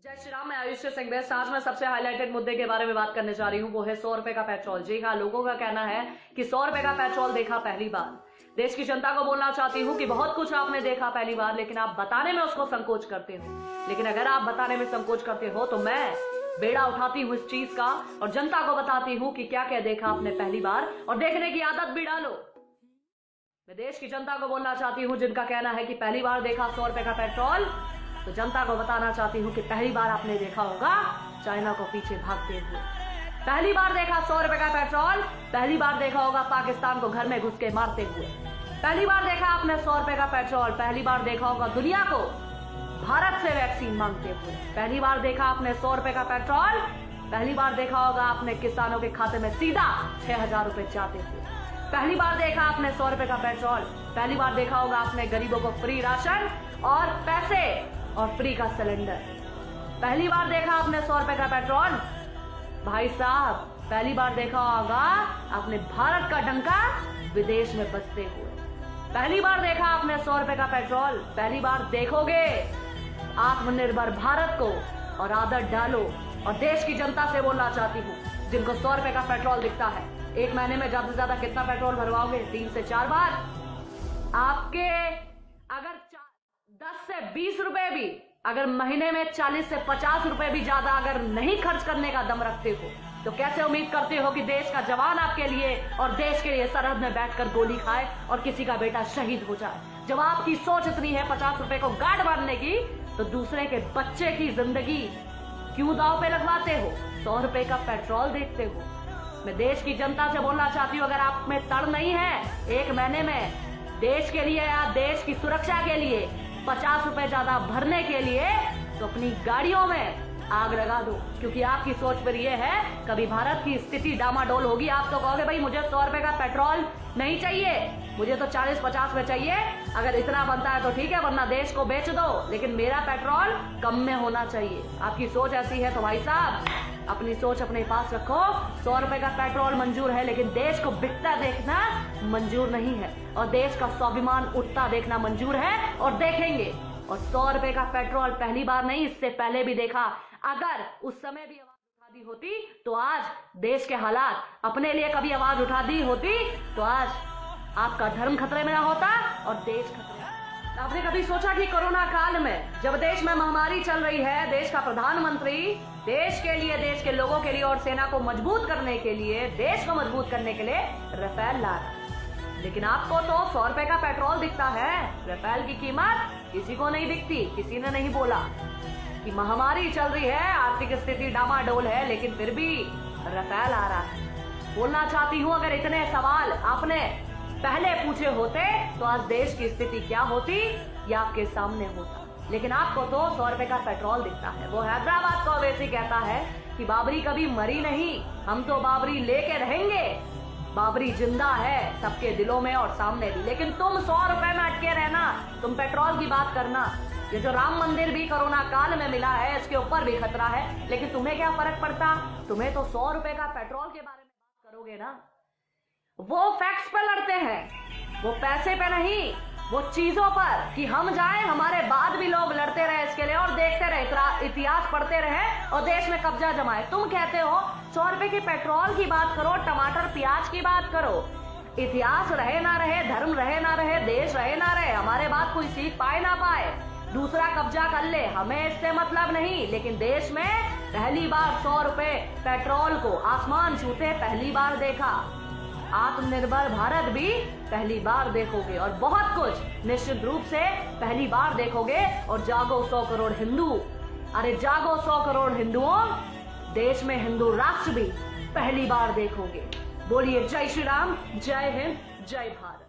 जय श्री राम। मैं आयुष्य सिंह बेस्ट। आज मैं सबसे हाईलाइटेड मुद्दे के बारे में बात करने जा रही हूँ, वो है 100 रुपए का पेट्रोल। जी हाँ, लोगों का कहना है कि 100 रुपए का पेट्रोल देखा पहली बार। देश की जनता को बोलना चाहती हूँ कि बहुत कुछ आपने देखा पहली बार, लेकिन आप बताने में उसको संकोच करते हो। लेकिन अगर आप बताने में संकोच करते हो तो मैं बेड़ा उठाती हूँ इस चीज का और जनता को बताती हूँ कि क्या क्या देखा आपने पहली बार, और देखने की आदत भी डालो। मैं देश की जनता को बोलना चाहती हूँ जिनका कहना है कि पहली बार देखा 100 रुपए का पेट्रोल, तो जनता को बताना चाहती हूँ कि पहली बार आपने देखा होगा चाइना को पीछे भागते हुए। पहली बार देखा 100 रुपए का पेट्रोल, पहली बार देखा होगा पाकिस्तान को घर में घुस के मारते हुए। पहली बार देखा आपने 100 रुपए का पेट्रोल, पहली बार देखा होगा दुनिया को भारत से वैक्सीन मांगते हुए। पहली बार देखा आपने 100 रुपए का पेट्रोल, पहली बार देखा होगा आपने किसानों के खाते में सीधा 6,000 रुपए जाते हुए। पहली बार देखा आपने 100 रुपए का पेट्रोल, पहली बार देखा होगा आपने गरीबों को फ्री राशन और पैसे और फ्री का सिलेंडर। पहली बार देखा आपने 100 रुपए का पेट्रोल। भाई साहब, पहली बार देखा होगा आपने भारत का डंका विदेश में बजते हुए। पहली बार देखा आपने 100 रुपए का पेट्रोल, पहली बार देखोगे आत्मनिर्भर भारत को और आदत डालो। और देश की जनता से बोलना चाहती हूँ जिनको 100 रुपए का पेट्रोल दिखता है, एक महीने में ज्यादा से ज्यादा कितना पेट्रोल भरवाओगे? 3 से 4 बार। आपके अगर 10 से 20 रुपए भी, अगर महीने में 40 से 50 रुपए भी ज्यादा अगर नहीं खर्च करने का दम रखते हो, तो कैसे उम्मीद करते हो कि देश का जवान आपके लिए और देश के लिए सरहद में बैठकर गोली खाए और किसी का बेटा शहीद हो जाए? जब आपकी सोच इतनी है 50 रुपए को गार्ड मारने की, तो दूसरे के बच्चे की जिंदगी क्यों दांव पे लगवाते हो? 100 रुपए का पेट्रोल देखते हो। मैं देश की जनता से बोलना चाहती हूँ, अगर आप में तड़ नहीं है एक महीने में देश के लिए या देश की सुरक्षा के लिए 50 रुपए ज्यादा भरने के लिए, तो अपनी गाड़ियों में आग लगा दो। क्योंकि आपकी सोच पर यह है कभी भारत की स्थिति डामाडोल होगी, आप तो कहोगे भाई मुझे 100 रुपए का पेट्रोल नहीं चाहिए, मुझे तो 40-50 में चाहिए। अगर इतना बनता है तो ठीक है, वरना देश को बेच दो, लेकिन मेरा पेट्रोल कम में होना चाहिए। आपकी सोच ऐसी है तो भाई साहब अपनी सोच अपने पास रखो। 100 रुपए का पेट्रोल मंजूर है, लेकिन देश को बिकता देखना मंजूर नहीं है, और देश का स्वाभिमान उठता देखना मंजूर है और देखेंगे। और 100 रुपए का पेट्रोल पहली बार नहीं, इससे पहले भी देखा। अगर उस समय भी आवाज उठा दी होती तो आज देश के हालात, अपने लिए कभी आवाज उठा दी होती तो आज आपका धर्म खतरे में ना होता और देश खतरे में। आपने कभी सोचा कि कोरोना काल में जब देश में महामारी चल रही है, देश का प्रधानमंत्री देश के लिए, देश के लोगों के लिए और सेना को मजबूत करने के लिए, देश को मजबूत करने के लिए राफेल ला रहा है, लेकिन आपको तो 100 रुपए का पेट्रोल दिखता है, राफेल की कीमत किसी को नहीं दिखती। किसी ने नहीं बोला कि महामारी चल रही है, आर्थिक स्थिति डामाडोल है, लेकिन फिर भी राफेल आ रहा है। बोलना चाहती हूँ, अगर इतने सवाल आपने पहले पूछे होते तो आज देश की स्थिति क्या होती या आपके सामने होता। लेकिन आपको तो 100 रुपए का पेट्रोल दिखता है। वो हैदराबाद को वैसे कहता है कि बाबरी कभी मरी नहीं, हम तो बाबरी लेके रहेंगे। बाबरी जिंदा है सबके दिलों में और सामने भी। लेकिन तुम 100 रुपए में अटके रहना, तुम पेट्रोल की बात करना। ये जो राम मंदिर भी कोरोना काल में मिला है, इसके ऊपर भी खतरा है, लेकिन तुम्हें क्या फर्क पड़ता? तुम्हें तो 100 रुपए का पेट्रोल के बारे में बात करोगे ना। वो फैक्ट्स पे लड़ते हैं, वो पैसे पे नहीं, वो चीजों पर कि हम जाएं, हमारे बाद भी लोग लड़ते रहे इसके लिए और देखते रहे, इतिहास पढ़ते रहे और देश में कब्जा जमाए। तुम कहते हो 100 रुपए की पेट्रोल की बात करो, टमाटर प्याज की बात करो। इतिहास रहे ना रहे, धर्म रहे ना रहे, देश रहे ना रहे, हमारे बाद कोई सीख पाए ना पाए, दूसरा कब्जा कर ले, हमें इससे मतलब नहीं। लेकिन देश में पहली बार 100 रुपए पेट्रोल को आसमान छूते पहली बार देखा। आत्मनिर्भर भारत भी पहली बार देखोगे और बहुत कुछ निश्चित रूप से पहली बार देखोगे। और जागो 100 करोड़ हिंदू, अरे जागो 100 करोड़ हिंदुओं, देश में हिंदू राष्ट्र भी पहली बार देखोगे। बोलिए जय श्री राम, जय हिंद, जय भारत।